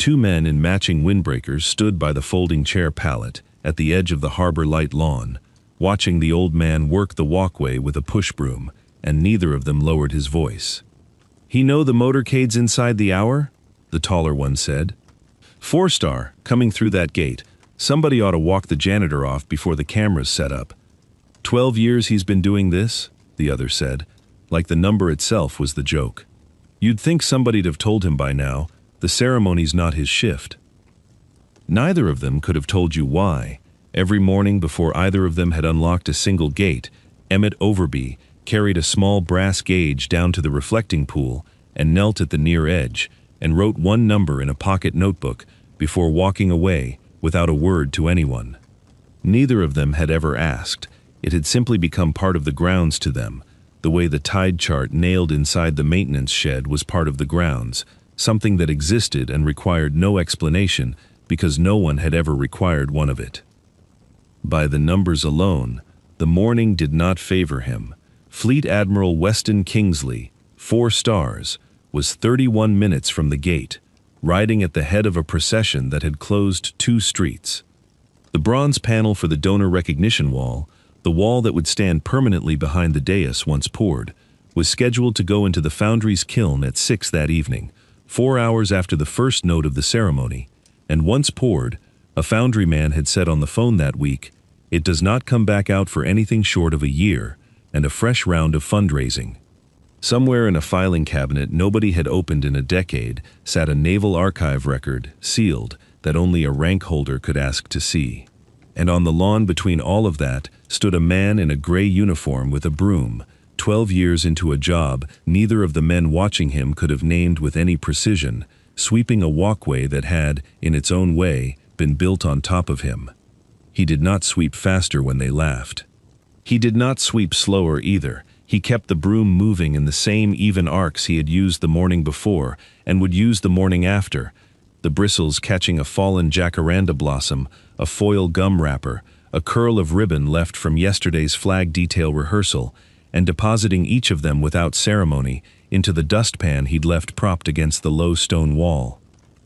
two men in matching windbreakers stood by the folding chair pallet at the edge of the Harbor Light lawn, watching the old man work the walkway with a push broom, and neither of them lowered his voice. "He know the motorcade's inside the hour?" the taller one said. "4-star, coming through that gate. Somebody ought to walk the janitor off before the camera's set up." 12 years he's been doing this, the other said, like the number itself was the joke. "You'd think somebody'd have told him by now, the ceremony's not his shift." Neither of them could have told you why. Every morning before either of them had unlocked a single gate, Emmett Overby carried a small brass gauge down to the reflecting pool and knelt at the near edge and wrote one number in a pocket notebook before walking away without a word to anyone. Neither of them had ever asked. It had simply become part of the grounds to them, the way the tide chart nailed inside the maintenance shed was part of the grounds, something that existed and required no explanation because no one had ever required one of it. By the numbers alone, the morning did not favor him. Fleet Admiral Weston Kingsley, 4 stars, was 31 minutes from the gate, riding at the head of a procession that had closed 2 streets. The bronze panel for the donor recognition wall, the wall that would stand permanently behind the dais once poured, was scheduled to go into the foundry's kiln at 6 that evening, 4 hours after the first note of the ceremony, and once poured, a foundry man had said on the phone that week, it does not come back out for anything short of a year and a fresh round of fundraising. Somewhere in a filing cabinet nobody had opened in a decade sat a Naval Archive record, sealed, that only a rank holder could ask to see. And on the lawn between all of that stood a man in a gray uniform with a broom, 12 years into a job neither of the men watching him could have named with any precision, sweeping a walkway that had, in its own way, been built on top of him. He did not sweep faster when they laughed. He did not sweep slower either. He kept the broom moving in the same even arcs he had used the morning before and would use the morning after, the bristles catching a fallen jacaranda blossom, a foil gum wrapper, a curl of ribbon left from yesterday's flag detail rehearsal, and depositing each of them without ceremony into the dustpan he'd left propped against the low stone wall.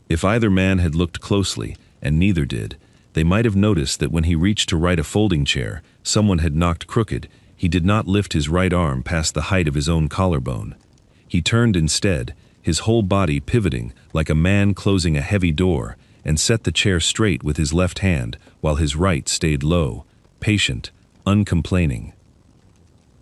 If either man had looked closely, and neither did, they might have noticed that when he reached to right a folding chair, someone had knocked crooked. He did not lift his right arm past the height of his own collarbone. He turned instead, his whole body pivoting like a man closing a heavy door, and set the chair straight with his left hand while his right stayed low, patient, uncomplaining.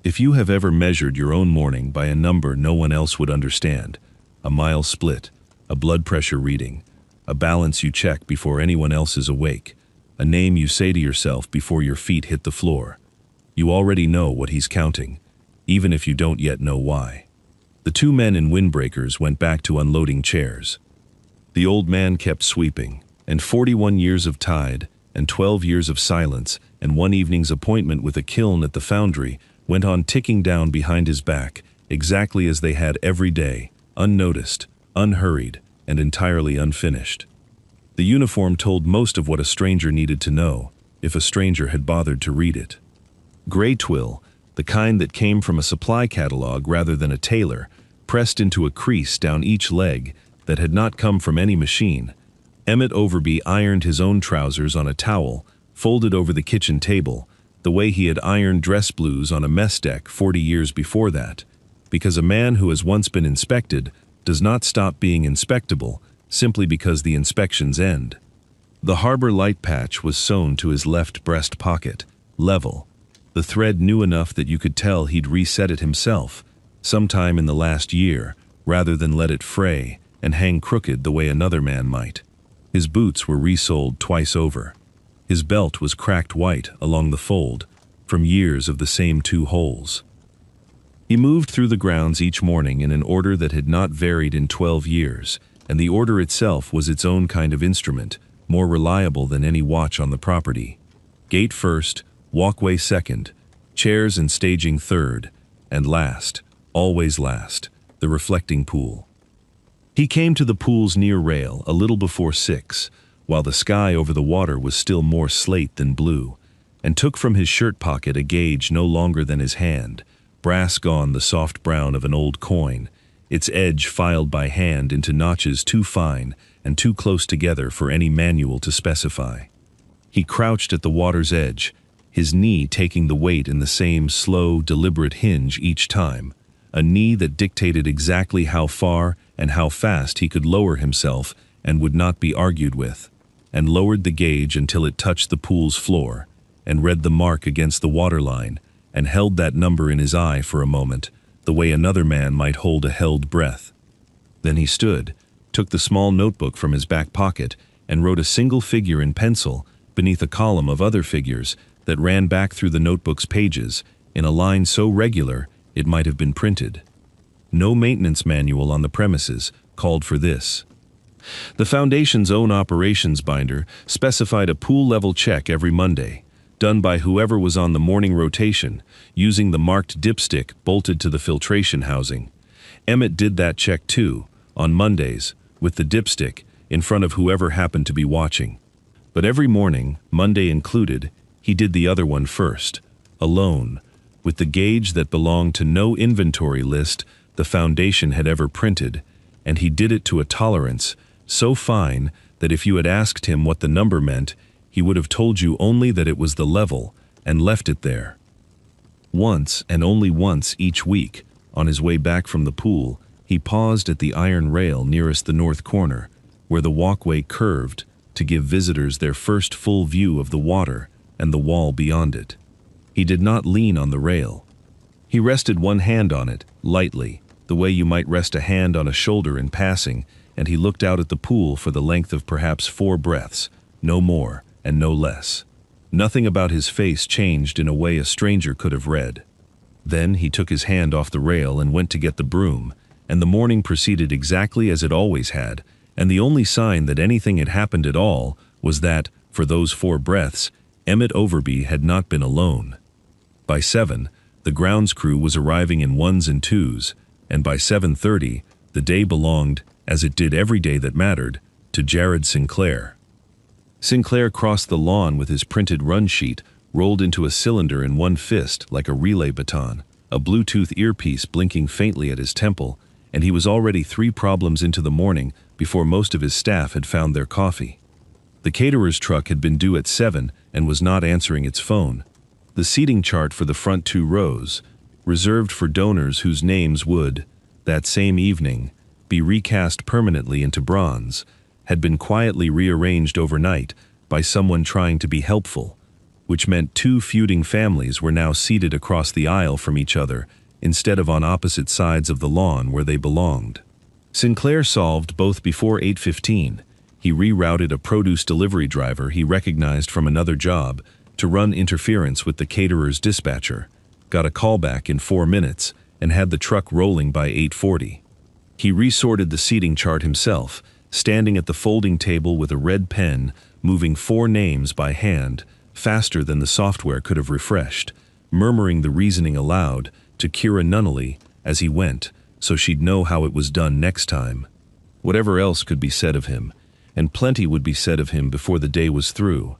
If you have ever measured your own morning by a number no one else would understand, a mile split, a blood pressure reading, a balance you check before anyone else is awake, a name you say to yourself before your feet hit the floor, you already know what he's counting, even if you don't yet know why. The 2 men in windbreakers went back to unloading chairs. The old man kept sweeping, and 41 years of tide, and 12 years of silence, and one evening's appointment with a kiln at the foundry went on ticking down behind his back, exactly as they had every day, unnoticed, unhurried, and entirely unfinished. The uniform told most of what a stranger needed to know, if a stranger had bothered to read it. Gray twill, the kind that came from a supply catalog rather than a tailor, pressed into a crease down each leg that had not come from any machine. Emmett Overby ironed his own trousers on a towel, folded over the kitchen table, the way he had ironed dress blues on a mess deck 40 years before that, because a man who has once been inspected does not stop being inspectable simply because the inspections end. The Harbor Light patch was sewn to his left breast pocket, level. The thread new enough that you could tell he'd reset it himself, sometime in the last year, rather than let it fray and hang crooked the way another man might. His boots were resoled twice over. His belt was cracked white along the fold, from years of the same 2 holes. He moved through the grounds each morning in an order that had not varied in 12 years, and the order itself was its own kind of instrument, more reliable than any watch on the property. Gate first, walkway second, chairs and staging third, and last, always last, the reflecting pool. He came to the pool's near rail a little before 6, while the sky over the water was still more slate than blue, and took from his shirt pocket a gauge no longer than his hand, brass gone the soft brown of an old coin, its edge filed by hand into notches too fine and too close together for any manual to specify. He crouched at the water's edge, his knee taking the weight in the same slow, deliberate hinge each time, a knee that dictated exactly how far and how fast he could lower himself and would not be argued with, and lowered the gauge until it touched the pool's floor, and read the mark against the waterline, and held that number in his eye for a moment, the way another man might hold a held breath. Then he stood, took the small notebook from his back pocket, and wrote a single figure in pencil beneath a column of other figures that ran back through the notebook's pages in a line so regular it might have been printed. No maintenance manual on the premises called for this. The Foundation's own operations binder specified a pool-level check every Monday, done by whoever was on the morning rotation, using the marked dipstick bolted to the filtration housing. Emmett did that check too, on Mondays, with the dipstick, in front of whoever happened to be watching. But every morning, Monday included, he did the other one first, alone, with the gauge that belonged to no inventory list the Foundation had ever printed, and he did it to a tolerance so fine that if you had asked him what the number meant, he would have told you only that it was the level, and left it there. Once, and only once each week, on his way back from the pool, he paused at the iron rail nearest the north corner, where the walkway curved to give visitors their first full view of the water and the wall beyond it. He did not lean on the rail. He rested one hand on it, lightly, the way you might rest a hand on a shoulder in passing, and he looked out at the pool for the length of perhaps 4 breaths, no more and no less. Nothing about his face changed in a way a stranger could have read. Then he took his hand off the rail and went to get the broom, and the morning proceeded exactly as it always had, and the only sign that anything had happened at all was that, for those 4 breaths, Emmett Overby had not been alone. By 7, the grounds crew was arriving in 1s and 2s, and by 7:30, the day belonged, as it did every day that mattered, to Jared Sinclair. Sinclair crossed the lawn with his printed run sheet rolled into a cylinder in one fist like a relay baton, a Bluetooth earpiece blinking faintly at his temple, and he was already 3 problems into the morning before most of his staff had found their coffee. The caterer's truck had been due at 7 and was not answering its phone. The seating chart for the front 2 rows, reserved for donors whose names would, that same evening, be recast permanently into bronze, had been quietly rearranged overnight by someone trying to be helpful, which meant 2 feuding families were now seated across the aisle from each other instead of on opposite sides of the lawn where they belonged. Sinclair solved both before 8:15. He rerouted a produce delivery driver he recognized from another job to run interference with the caterer's dispatcher, got a callback in 4 minutes, and had the truck rolling by 8:40. He resorted the seating chart himself, standing at the folding table with a red pen, moving 4 names by hand, faster than the software could have refreshed, murmuring the reasoning aloud to Kira Nunnally as he went, so she'd know how it was done next time. Whatever else could be said of him, and plenty would be said of him before the day was through,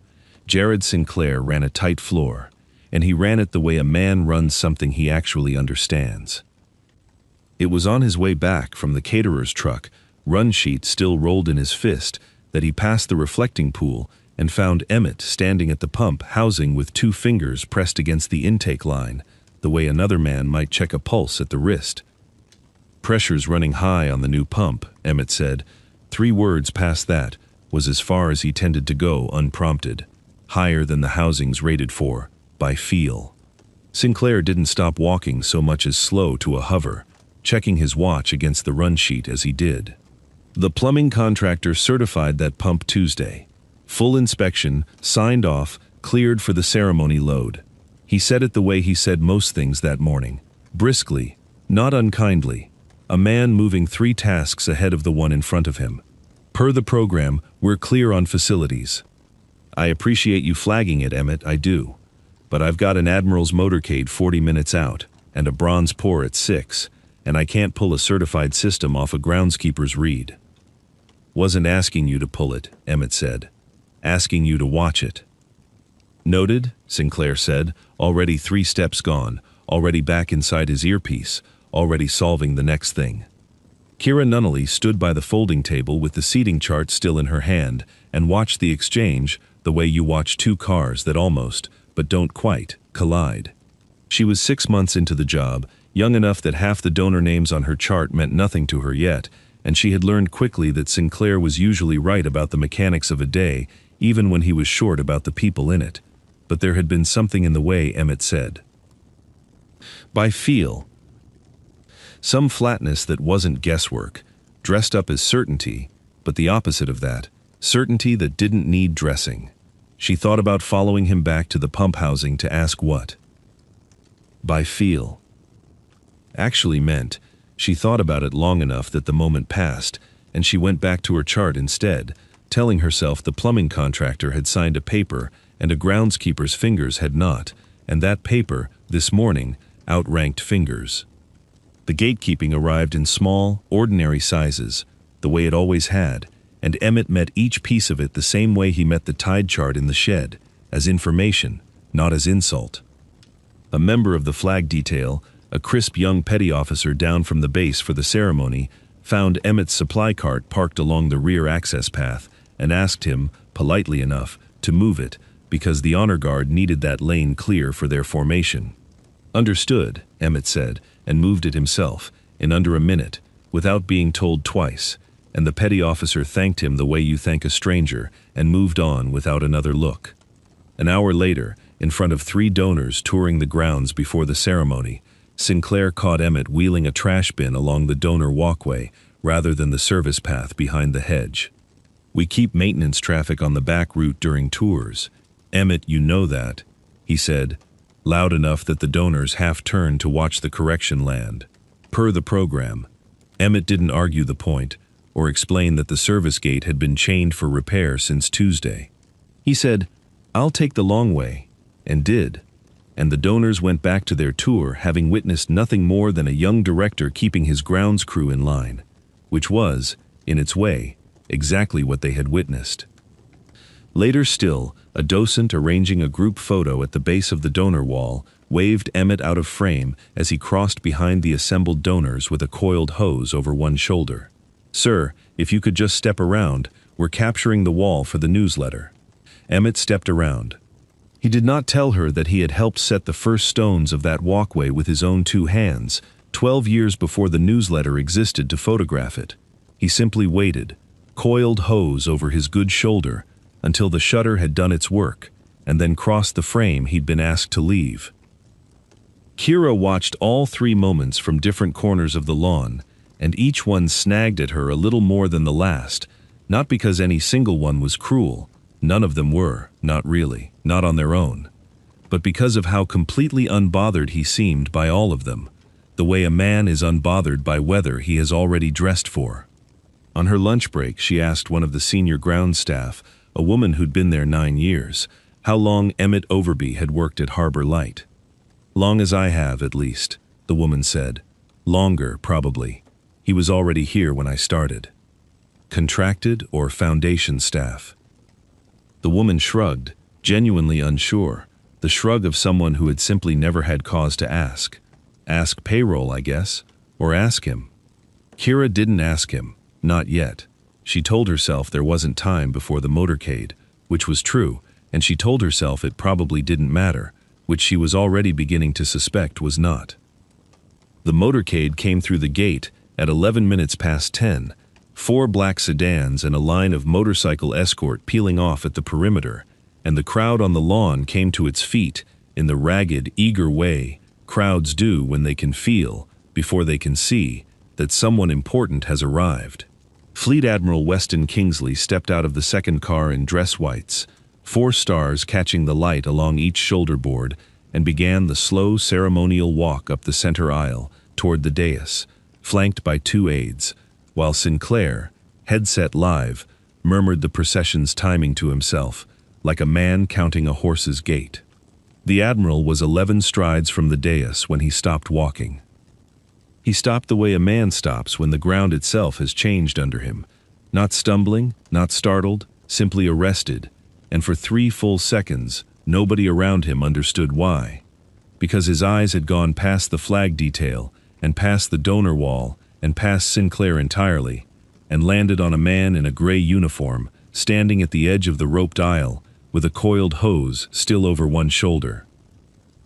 Jared Sinclair ran a tight floor, and he ran it the way a man runs something he actually understands. It was on his way back from the caterer's truck, run sheet still rolled in his fist, that he passed the reflecting pool and found Emmett standing at the pump housing with 2 fingers pressed against the intake line, the way another man might check a pulse at the wrist. "Pressure's running high on the new pump," Emmett said. 3 words past that was as far as he tended to go unprompted, higher than the housing's rated for, by feel. Sinclair didn't stop walking so much as slow to a hover, checking his watch against the run sheet as he did. The plumbing contractor certified that pump Tuesday. Full inspection, signed off, cleared for the ceremony load. He said it the way he said most things that morning, briskly, not unkindly, a man moving 3 tasks ahead of the one in front of him. "Per the program, we're clear on facilities. I appreciate you flagging it, Emmett, I do. But I've got an Admiral's motorcade 40 minutes out, and a bronze pour at 6, and I can't pull a certified system off a groundskeeper's read." "Wasn't asking you to pull it," Emmett said. "Asking you to watch it." "Noted," Sinclair said, already 3 steps gone, already back inside his earpiece, already solving the next thing. Kira Nunnally stood by the folding table with the seating chart still in her hand and watched the exchange the way you watch two cars that almost, but don't quite, collide. She was 6 months into the job, young enough that half the donor names on her chart meant nothing to her yet, and she had learned quickly that Sinclair was usually right about the mechanics of a day, even when he was short about the people in it. But there had been something in the way Emmett said. By feel. Some flatness that wasn't guesswork, dressed up as certainty, but the opposite of that, certainty that didn't need dressing. She thought about following him back to the pump housing to ask what. By feel. Actually meant, she thought about it long enough that the moment passed, and she went back to her chart instead, telling herself the plumbing contractor had signed a paper and a groundskeeper's fingers had not, and that paper, this morning, outranked fingers. The gatekeeping arrived in small, ordinary sizes, the way it always had, and Emmett met each piece of it the same way he met the tide chart in the shed, as information, not as insult. A member of the flag detail, a crisp young petty officer down from the base for the ceremony, found Emmett's supply cart parked along the rear access path and asked him, politely enough, to move it because the honor guard needed that lane clear for their formation. Understood, Emmett said, and moved it himself, in under a minute, without being told twice, and the petty officer thanked him the way you thank a stranger and moved on without another look. An hour later, in front of 3 donors touring the grounds before the ceremony, Sinclair caught Emmett wheeling a trash bin along the donor walkway rather than the service path behind the hedge. We keep maintenance traffic on the back route during tours. Emmett, you know that, he said, loud enough that the donors half turned to watch the correction land. Per the program, Emmett didn't argue the point or explain that the service gate had been chained for repair since Tuesday. He said, "I'll take the long way," and did. And the donors went back to their tour having witnessed nothing more than a young director keeping his grounds crew in line, which was, in its way, exactly what they had witnessed. Later still, a docent arranging a group photo at the base of the donor wall waved Emmett out of frame as he crossed behind the assembled donors with a coiled hose over one shoulder. "Sir, if you could just step around, we're capturing the wall for the newsletter." Emmett stepped around. He did not tell her that he had helped set the first stones of that walkway with his own 2 hands, 12 years before the newsletter existed to photograph it. He simply waited, coiled hose over his good shoulder, until the shutter had done its work, and then crossed the frame he'd been asked to leave. Kira watched all 3 moments from different corners of the lawn, and each one snagged at her a little more than the last, not because any single one was cruel. None of them were, not really, not on their own, but because of how completely unbothered he seemed by all of them, the way a man is unbothered by weather he has already dressed for. On her lunch break, she asked one of the senior ground staff, a woman who'd been there 9 years, how long Emmett Overby had worked at Harbor Light. "Long as I have, at least," the woman said. "Longer, probably. He was already here when I started." Contracted or foundation staff? The woman shrugged, genuinely unsure, the shrug of someone who had simply never had cause to ask. Ask payroll, I guess, or ask him. Kira didn't ask him, not yet. She told herself there wasn't time before the motorcade, which was true, and she told herself it probably didn't matter, which she was already beginning to suspect was not. The motorcade came through the gate at 11 minutes past 10, 4 black sedans and a line of motorcycle escort peeling off at the perimeter, and the crowd on the lawn came to its feet in the ragged, eager way crowds do when they can feel, before they can see, that someone important has arrived. Fleet Admiral Weston Kingsley stepped out of the second car in dress whites, 4 stars catching the light along each shoulder board, and began the slow ceremonial walk up the center aisle toward the dais, flanked by 2 aides, while Sinclair, headset live, murmured the procession's timing to himself, like a man counting a horse's gait. The Admiral was 11 strides from the dais when he stopped walking. He stopped the way a man stops when the ground itself has changed under him, not stumbling, not startled, simply arrested, and for 3 full seconds, nobody around him understood why. Because his eyes had gone past the flag detail and past the donor wall and passed Sinclair entirely, and landed on a man in a gray uniform, standing at the edge of the roped aisle, with a coiled hose still over one shoulder.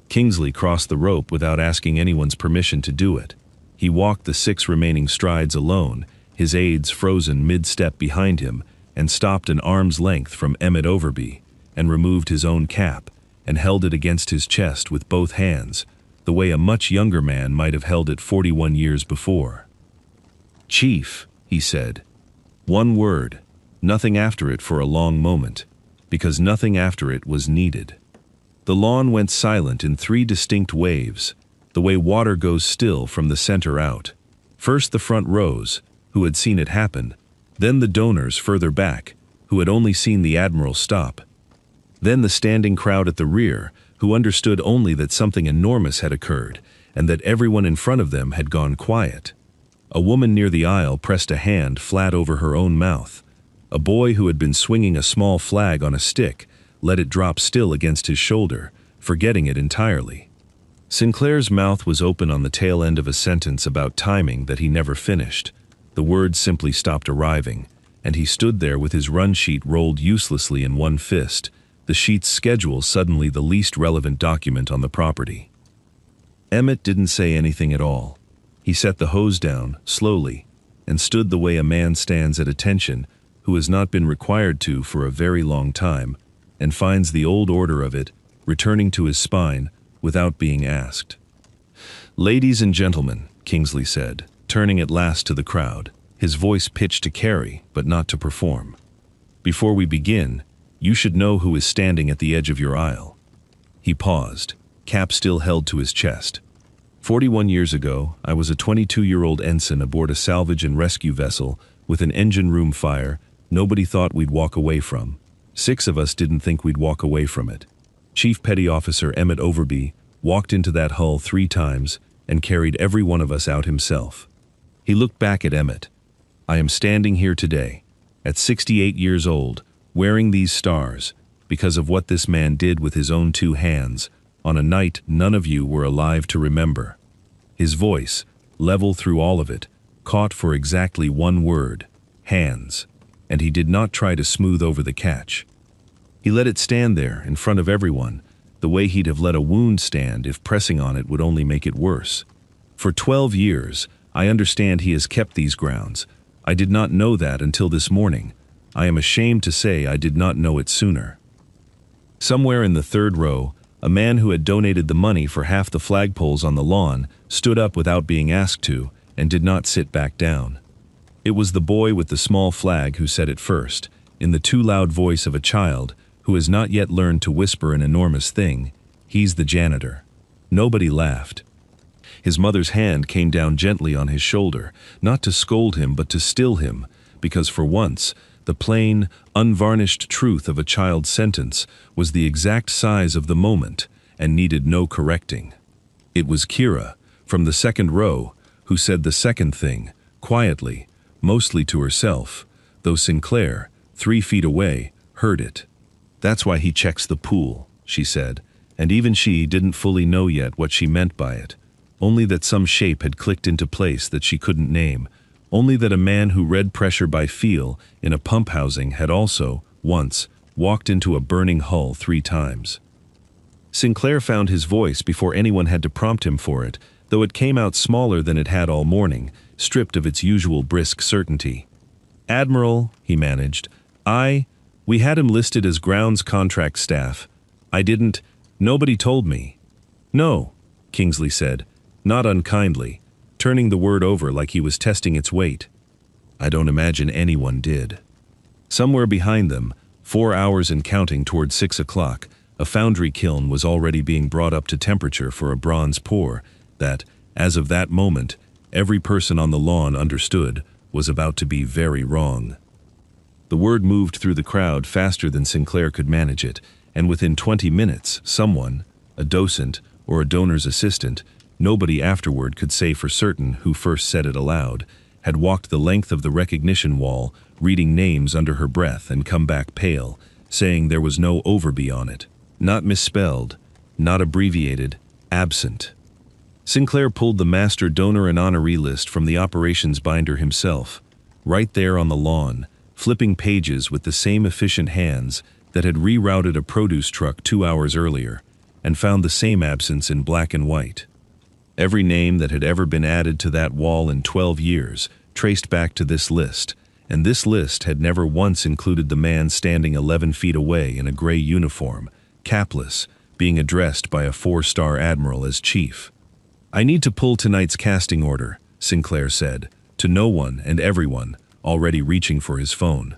Kingsley crossed the rope without asking anyone's permission to do it. He walked the 6 remaining strides alone, his aides frozen mid-step behind him, and stopped an arm's length from Emmett Overby, and removed his own cap, and held it against his chest with both hands, the way a much younger man might have held it 41 years before. "Chief," he said. One word, nothing after it for a long moment, because nothing after it was needed. The lawn went silent in 3 distinct waves, the way water goes still from the center out. First the front rows, who had seen it happen, then the donors further back, who had only seen the Admiral stop. Then the standing crowd at the rear, who understood only that something enormous had occurred, and that everyone in front of them had gone quiet. A woman near the aisle pressed a hand flat over her own mouth. A boy who had been swinging a small flag on a stick let it drop still against his shoulder, forgetting it entirely. Sinclair's mouth was open on the tail end of a sentence about timing that he never finished. The words simply stopped arriving, and he stood there with his run sheet rolled uselessly in one fist, the sheet's schedule suddenly the least relevant document on the property. Emmett didn't say anything at all. He set the hose down, slowly, and stood the way a man stands at attention who has not been required to for a very long time, and finds the old order of it returning to his spine without being asked. "Ladies and gentlemen," Kingsley said, turning at last to the crowd, his voice pitched to carry, but not to perform. "Before we begin, you should know who is standing at the edge of your aisle." He paused, cap still held to his chest. 41 years ago, I was a 22-year-old ensign aboard a salvage and rescue vessel with an engine room fire nobody thought we'd walk away from. 6 of us didn't think we'd walk away from it. Chief Petty Officer Emmett Overby walked into that hull 3 times and carried every one of us out himself. He looked back at Emmett. "I am standing here today, at 68 years old, wearing these stars, because of what this man did with his own 2 hands, on a night none of you were alive to remember." His voice, level through all of it, caught for exactly one word, hands, and he did not try to smooth over the catch. He let it stand there in front of everyone, the way he'd have let a wound stand if pressing on it would only make it worse. For 12 years, I understand he has kept these grounds. I did not know that until this morning. I am ashamed to say I did not know it sooner. Somewhere in the 3rd row, a man who had donated the money for half the flagpoles on the lawn stood up without being asked to, and did not sit back down. It was the boy with the small flag who said it first, in the too loud voice of a child who has not yet learned to whisper an enormous thing. "He's the janitor." Nobody laughed. His mother's hand came down gently on his shoulder, not to scold him but to still him, because for once, the plain, unvarnished truth of a child's sentence was the exact size of the moment and needed no correcting. It was Kira, from the 2nd row, who said the second thing, quietly, mostly to herself, though Sinclair, 3 feet away, heard it. "That's why he checks the pool," she said, and even she didn't fully know yet what she meant by it, only that some shape had clicked into place that she couldn't name, only that a man who read pressure by feel in a pump housing had also, once, walked into a burning hull 3 times. Sinclair found his voice before anyone had to prompt him for it, though it came out smaller than it had all morning, stripped of its usual brisk certainty. "Admiral," he managed, we had him listed as grounds contract staff. Nobody told me." "No," Kingsley said, not unkindly, turning the word over like he was testing its weight. "I don't imagine anyone did." Somewhere behind them, 4 hours and counting toward 6 o'clock, a foundry kiln was already being brought up to temperature for a bronze pour that, as of that moment, every person on the lawn understood was about to be very wrong. The word moved through the crowd faster than Sinclair could manage it, and within 20 minutes, someone, a docent or a donor's assistant, nobody afterward could say for certain who first said it aloud, had walked the length of the recognition wall, reading names under her breath and come back pale, saying there was no Overby on it. Not misspelled, not abbreviated, absent. Sinclair pulled the master donor and honoree list from the operations binder himself, right there on the lawn, flipping pages with the same efficient hands that had rerouted a produce truck 2 hours earlier, and found the same absence in black and white. Every name that had ever been added to that wall in 12 years traced back to this list, and this list had never once included the man standing 11 feet away in a gray uniform, capless, being addressed by a 4-star admiral as chief. "I need to pull tonight's casting order," Sinclair said, to no one and everyone, already reaching for his phone.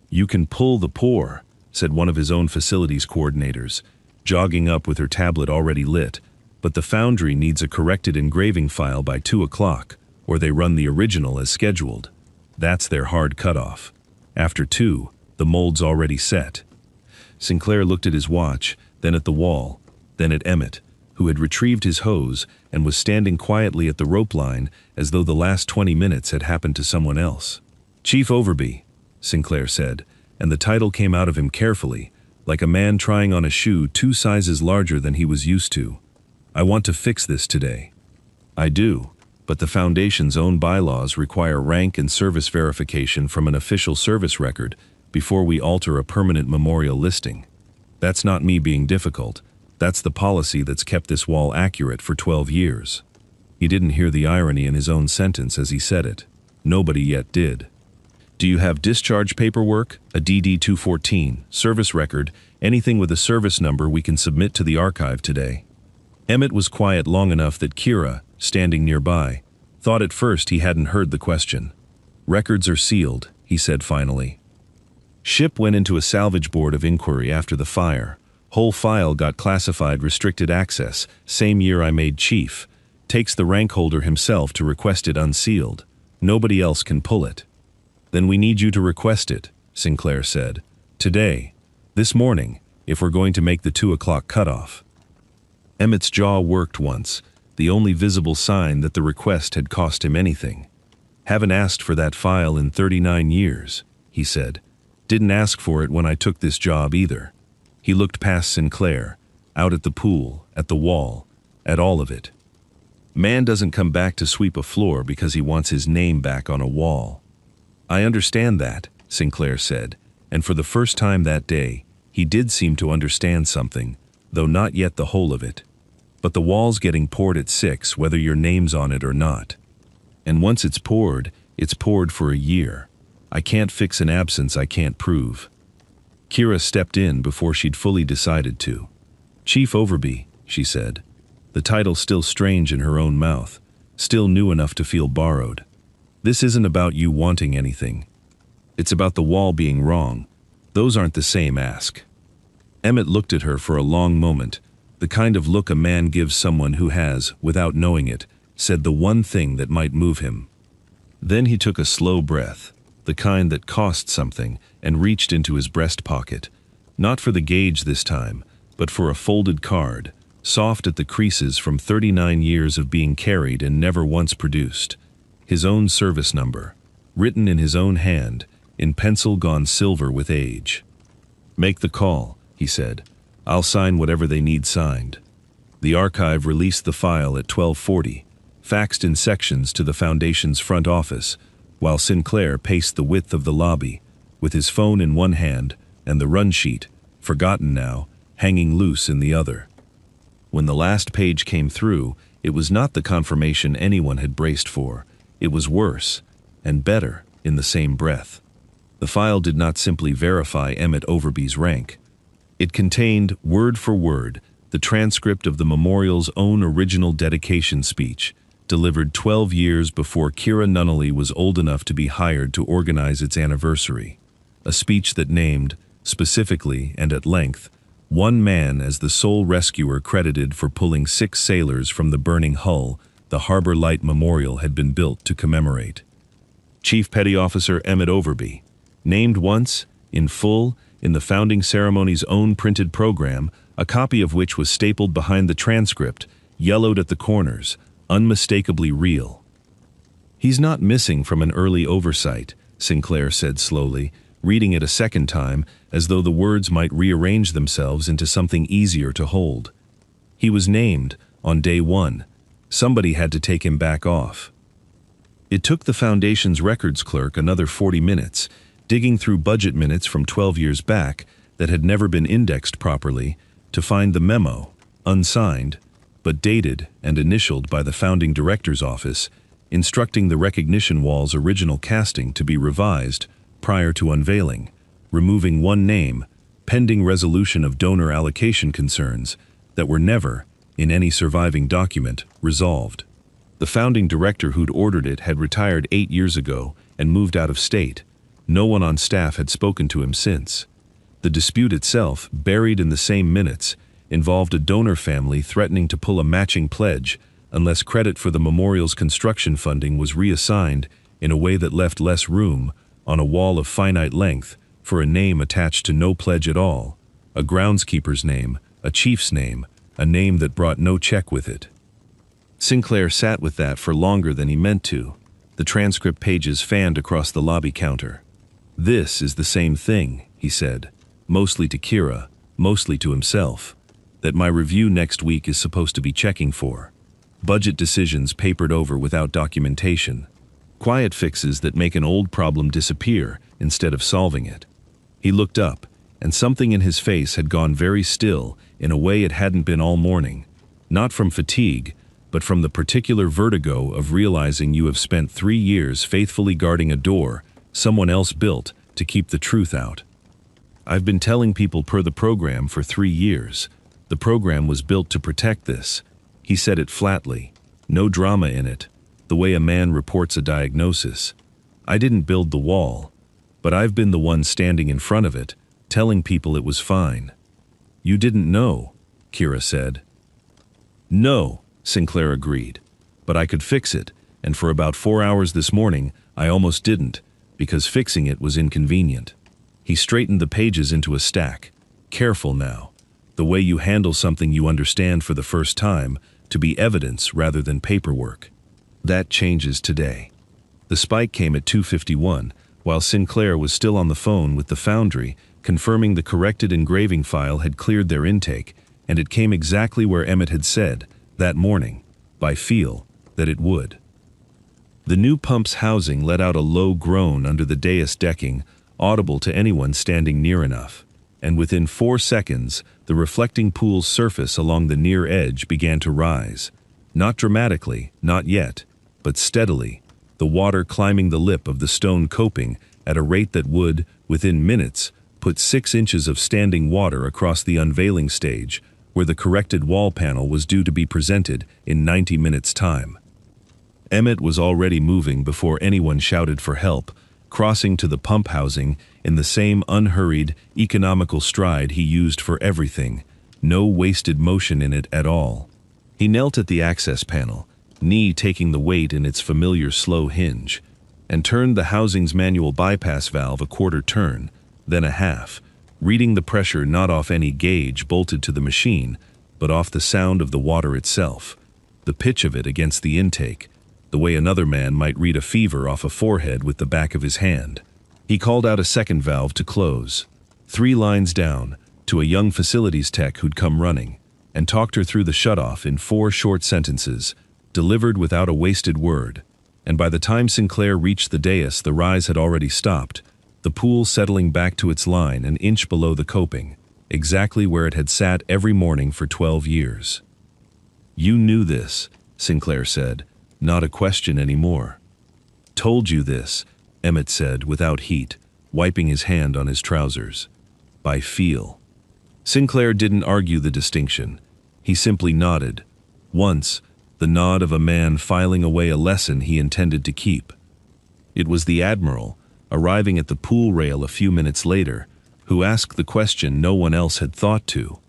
"You can pull the pour," said one of his own facilities coordinators, jogging up with her tablet already lit, "but the foundry needs a corrected engraving file by 2 o'clock, or they run the original as scheduled. That's their hard cutoff. After 2, the mold's already set." Sinclair looked at his watch, then at the wall, then at Emmett, who had retrieved his hose and was standing quietly at the rope line as though the last 20 minutes had happened to someone else. "Chief Overby," Sinclair said, and the title came out of him carefully, like a man trying on a shoe 2 sizes larger than he was used to. "I want to fix this today." "I do, but the Foundation's own bylaws require rank and service verification from an official service record before we alter a permanent memorial listing. That's not me being difficult. That's the policy that's kept this wall accurate for 12 years. He didn't hear the irony in his own sentence as he said it. Nobody yet did. "Do you have discharge paperwork, a DD-214, service record, anything with a service number we can submit to the archive today?" Emmett was quiet long enough that Kira, standing nearby, thought at first he hadn't heard the question. "Records are sealed," he said finally. "Ship went into a salvage board of inquiry after the fire. Whole file got classified restricted access, same year I made chief. Takes the rank holder himself to request it unsealed. Nobody else can pull it." "Then we need you to request it," Sinclair said. "Today. This morning, if we're going to make the 2 o'clock cutoff." Emmett's jaw worked once, the only visible sign that the request had cost him anything. "Haven't asked for that file in 39 years, he said. "Didn't ask for it when I took this job either." He looked past Sinclair, out at the pool, at the wall, at all of it. "Man doesn't come back to sweep a floor because he wants his name back on a wall." "I understand that," Sinclair said, and for the first time that day, he did seem to understand something, though not yet the whole of it. "But the wall's getting poured at 6, whether your name's on it or not. And once it's poured for a year. I can't fix an absence I can't prove." Kira stepped in before she'd fully decided to. "Chief Overby," she said, the title still strange in her own mouth, still new enough to feel borrowed. "This isn't about you wanting anything. It's about the wall being wrong. Those aren't the same ask." Emmett looked at her for a long moment, the kind of look a man gives someone who has, without knowing it, said the one thing that might move him. Then he took a slow breath, the kind that cost something, and reached into his breast pocket, not for the gauge this time, but for a folded card, soft at the creases from 39 years of being carried and never once produced. His own service number, written in his own hand, in pencil gone silver with age. "Make the call," he said. "I'll sign whatever they need signed." The archive released the file at 12:40, faxed in sections to the Foundation's front office, while Sinclair paced the width of the lobby, with his phone in one hand and the run sheet, forgotten now, hanging loose in the other. When the last page came through, it was not the confirmation anyone had braced for. It was worse, and better, in the same breath. The file did not simply verify Emmett Overby's rank. It contained, word for word, the transcript of the memorial's own original dedication speech, delivered 12 years before Kira Nunnally was old enough to be hired to organize its anniversary. A speech that named, specifically and at length, one man as the sole rescuer credited for pulling 6 sailors from the burning hull the Harbor Light Memorial had been built to commemorate. Chief Petty Officer Emmett Overby, named once, in full, in the founding ceremony's own printed program, a copy of which was stapled behind the transcript, yellowed at the corners, unmistakably real. "He's not missing from an early oversight," Sinclair said slowly, reading it a second time as though the words might rearrange themselves into something easier to hold. "He was named, on day 1, Somebody had to take him back off. It took the Foundation's records clerk another 40 minutes, digging through budget minutes from 12 years back that had never been indexed properly, to find the memo, unsigned, but dated and initialed by the founding director's office, instructing the recognition wall's original casting to be revised prior to unveiling, removing one name, pending resolution of donor allocation concerns that were never, in any surviving document, resolved. The founding director who'd ordered it had retired 8 years ago and moved out of state. No one on staff had spoken to him since. The dispute itself, buried in the same minutes, involved a donor family threatening to pull a matching pledge unless credit for the memorial's construction funding was reassigned in a way that left less room, on a wall of finite length, for a name attached to no pledge at all, a groundskeeper's name, a chief's name, a name that brought no check with it. Sinclair sat with that for longer than he meant to, the transcript pages fanned across the lobby counter. "This is the same thing," he said, mostly to Kira, mostly to himself, that my review next week is supposed to be checking for. Budget decisions papered over without documentation. Quiet fixes that make an old problem disappear instead of solving it. He looked up, and something in his face had gone very still in a way it hadn't been all morning, not from fatigue, but from the particular vertigo of realizing you have spent 3 years faithfully guarding a door someone else built to keep the truth out. "I've been telling people per the program for 3 years. The program was built to protect this." He said it flatly, no drama in it, the way a man reports a diagnosis. "I didn't build the wall, but I've been the one standing in front of it, telling people it was fine." "You didn't know," Kira said. "No," Sinclair agreed, "but I could fix it, and for about 4 hours this morning I almost didn't, because fixing it was inconvenient." He straightened the pages into a stack. "Careful now. The way you handle something you understand for the first time, to be evidence rather than paperwork. That changes today." The spike came at 2:51, while Sinclair was still on the phone with the foundry, confirming the corrected engraving file had cleared their intake, and it came exactly where Emmett had said, that morning, by feel, that it would. The new pump's housing let out a low groan under the dais decking, audible to anyone standing near enough, and within 4 seconds, the reflecting pool's surface along the near edge began to rise. Not dramatically, not yet, but steadily, the water climbing the lip of the stone coping at a rate that would, within minutes, put 6 inches of standing water across the unveiling stage, where the corrected wall panel was due to be presented in 90 minutes' time. Emmett was already moving before anyone shouted for help, crossing to the pump housing in the same unhurried, economical stride he used for everything, no wasted motion in it at all. He knelt at the access panel, knee taking the weight in its familiar slow hinge, and turned the housing's manual bypass valve a quarter turn, then a half, reading the pressure not off any gauge bolted to the machine, but off the sound of the water itself, the pitch of it against the intake, the way another man might read a fever off a forehead with the back of his hand. He called out a second valve to close, 3 lines down, to a young facilities tech who'd come running, and talked her through the shutoff in 4 short sentences, delivered without a wasted word. And by the time Sinclair reached the dais, the rise had already stopped, the pool settling back to its line an inch below the coping, exactly where it had sat every morning for 12 years. "You knew this," Sinclair said, not a question anymore. "Told you this," Emmett said without heat, wiping his hand on his trousers. "By feel." Sinclair didn't argue the distinction. He simply nodded. Once, the nod of a man filing away a lesson he intended to keep. It was the Admiral, arriving at the pool rail a few minutes later, who asked the question no one else had thought to.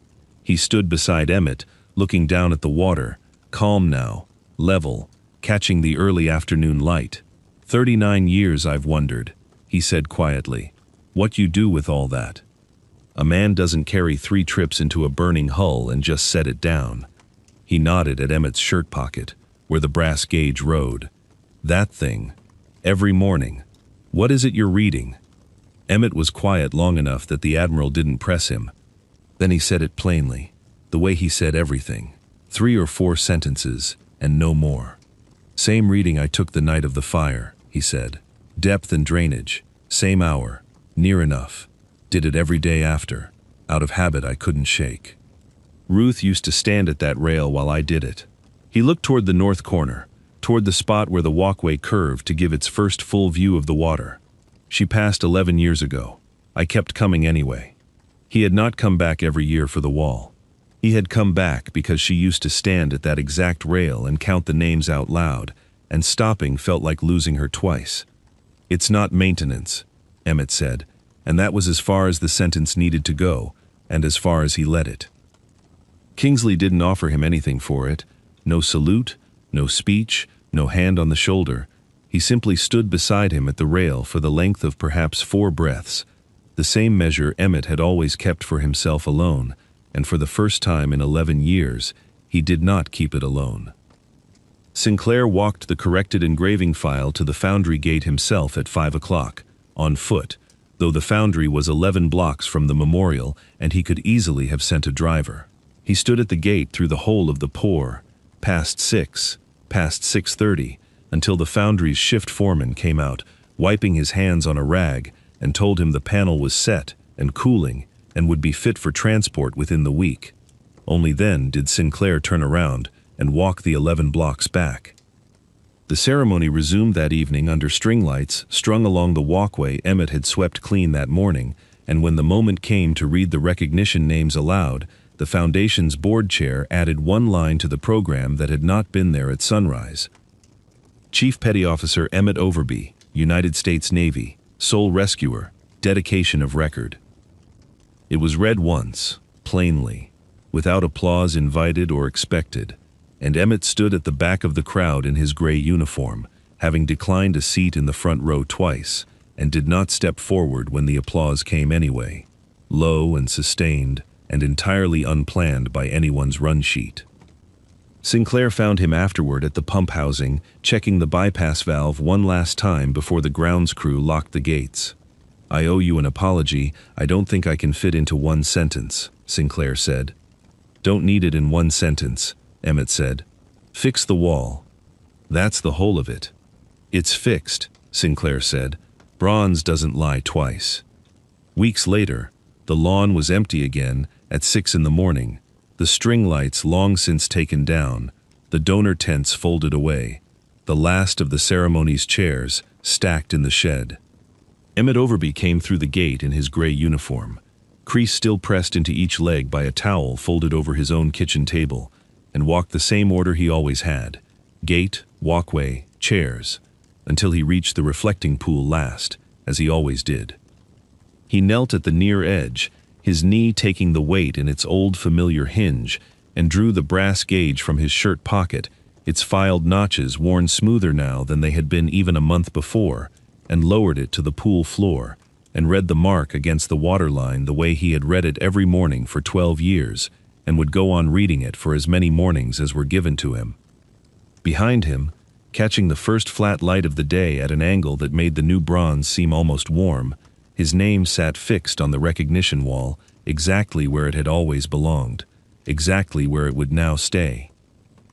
He stood beside Emmett, looking down at the water, calm now, level, catching the early afternoon light. 39 years I've wondered," he said quietly, "what you do with all that. A man doesn't carry 3 trips into a burning hull and just set it down." He nodded at Emmett's shirt pocket, where the brass gauge rode. "That thing. Every morning. What is it you're reading?" Emmett was quiet long enough that the Admiral didn't press him. Then he said it plainly, the way he said everything, 3 or 4 sentences, and no more. "Same reading I took the night of the fire," he said. "Depth and drainage, same hour, near enough. Did it every day after. Out of habit I couldn't shake." Ruth used to stand at that rail while I did it. He looked toward the north corner, toward the spot where the walkway curved to give its first full view of the water. "She passed 11 years ago. I kept coming anyway." He had not come back every year for the wall. He had come back because she used to stand at that exact rail and count the names out loud, and stopping felt like losing her twice. "It's not maintenance," Emmett said, and that was as far as the sentence needed to go, and as far as he let it. Kingsley didn't offer him anything for it. No salute, no speech, no hand on the shoulder. He simply stood beside him at the rail for the length of perhaps 4 breaths, the same measure Emmett had always kept for himself alone, and for the first time in 11 years, he did not keep it alone. Sinclair walked the corrected engraving file to the foundry gate himself at 5 o'clock, on foot, though the foundry was 11 blocks from the memorial and he could easily have sent a driver. He stood at the gate through the whole of the pour, past 6, past 6:30, until the foundry's shift foreman came out, wiping his hands on a rag, and told him the panel was set and cooling and would be fit for transport within the week. Only then did Sinclair turn around and walk the 11 blocks back. The ceremony resumed that evening under string lights strung along the walkway Emmett had swept clean that morning, and when the moment came to read the recognition names aloud, the Foundation's board chair added one line to the program that had not been there at sunrise. Chief Petty Officer Emmett Overby, United States Navy, sole rescuer, dedication of record. It was read once, plainly, without applause invited or expected, and Emmett stood at the back of the crowd in his gray uniform, having declined a seat in the front row twice, and did not step forward when the applause came anyway, low and sustained, and entirely unplanned by anyone's run sheet. Sinclair found him afterward at the pump housing, checking the bypass valve one last time before the grounds crew locked the gates. "I owe you an apology. I don't think I can fit into one sentence," Sinclair said. "Don't need it in one sentence," Emmett said. "Fix the wall. That's the whole of it." "It's fixed," Sinclair said. "Bronze doesn't lie twice." Weeks later, the lawn was empty again at 6 in the morning, the string lights long since taken down, the donor tents folded away, the last of the ceremony's chairs stacked in the shed. Emmett Overby came through the gate in his gray uniform, crease still pressed into each leg by a towel folded over his own kitchen table, and walked the same order he always had: gate, walkway, chairs, until he reached the reflecting pool last, as he always did. He knelt at the near edge, his knee taking the weight in its old familiar hinge, and drew the brass gauge from his shirt pocket, its filed notches worn smoother now than they had been even a month before, and lowered it to the pool floor, and read the mark against the waterline the way he had read it every morning for 12 years, and would go on reading it for as many mornings as were given to him. Behind him, catching the first flat light of the day at an angle that made the new bronze seem almost warm, his name sat fixed on the recognition wall, exactly where it had always belonged, exactly where it would now stay.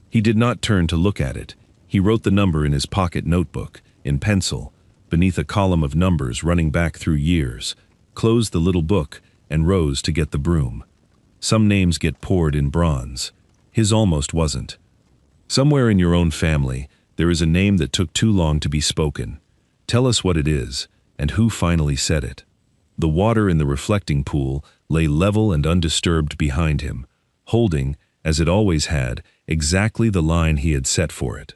He did not turn to look at it. He wrote the number in his pocket notebook, in pencil, beneath a column of numbers running back through years, closed the little book, and rose to get the broom. Some names get poured in bronze. His almost wasn't. Somewhere in your own family, there is a name that took too long to be spoken. Tell us what it is, and who finally said it. The water in the reflecting pool lay level and undisturbed behind him, holding, as it always had, exactly the line he had set for it.